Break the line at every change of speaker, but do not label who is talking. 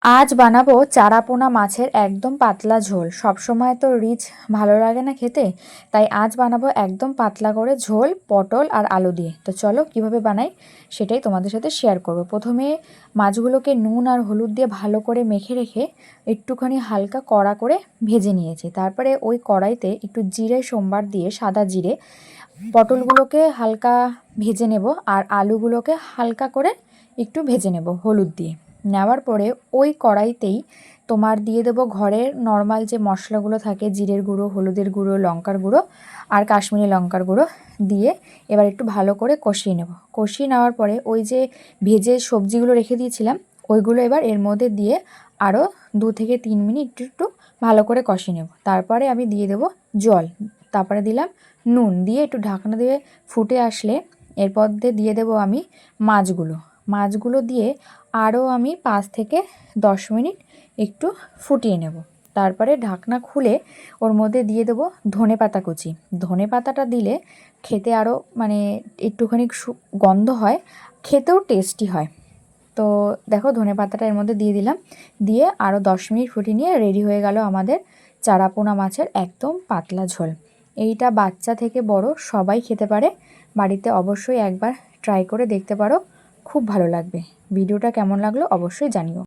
আজ বানাবো চারাপোনা মাছের একদম পাতলা ঝোল। সব সময় তো রিচ ভালো লাগে না খেতে, তাই আজ বানাবো একদম পাতলা করে ঝোল পটল আর আলু দিয়ে। তো চলো কিভাবে বানাই সেটাই তোমাদের সাথে শেয়ার করব। প্রথমে মাছগুলোকে নুন আর হলুদ দিয়ে ভালো করে মেখে রেখে একটুখানি হালকা কড়া করে ভেজে নিয়েছি। তারপরে ওই কড়াইতে একটু জিরে সোমবার দিয়ে, সাদা জিরে, পটলগুলোকে হালকা ভেজে নেব আর আলুগুলোকে হালকা করে একটু ভেজে নেব হলুদ দিয়ে। নেওয়ার পরে ওই কড়াইতেই তোমার দিয়ে দেবো ঘরের নর্মাল যে মশলাগুলো থাকে, জিরের গুঁড়ো, হলুদের গুঁড়ো, লঙ্কার গুঁড়ো আর কাশ্মীরি লঙ্কার গুঁড়ো দিয়ে এবার একটু ভালো করে কষিয়ে নেব। কষিয়ে নেওয়ার পরে ওই যে ভেজে সবজিগুলো রেখে দিয়েছিলাম ওইগুলো এবার এর মধ্যে দিয়ে আরও 2 থেকে 3 মিনিট একটু ভালো করে কষিয়ে নেব। তারপরে আমি দিয়ে দেবো জল, তারপরে দিলাম নুন, দিয়ে একটু ঢাকনা দিয়ে ফুটে আসলে এরপর দিয়ে দেবো আমি মাছগুলো দিয়ে আরও আমি 5 থেকে 10 মিনিট একটু ফুটিয়ে নেব। তারপরে ঢাকনা খুলে ওর মধ্যে দিয়ে দেবো ধনেপাতা কুচি। ধনেপাতাটা দিলে খেতে আরও একটুখানি গন্ধ হয়, খেতেও টেস্টি হয়। তো দেখো ধনেপাতাটা এর মধ্যে দিয়ে দিলাম, দিয়ে আরও 10 মিনিট ফুটিয়ে নিয়ে রেডি হয়ে গেল আমাদের চারাপোনা মাছের একদম পাতলা ঝোল। এইটা বাচ্চা থেকে বড় সবাই খেতে পারে। বাড়িতে অবশ্যই একবার ট্রাই করে দেখতে পারো, খুব ভালো লাগবে। ভিডিওটা কেমন লাগলো অবশ্যই জানিও।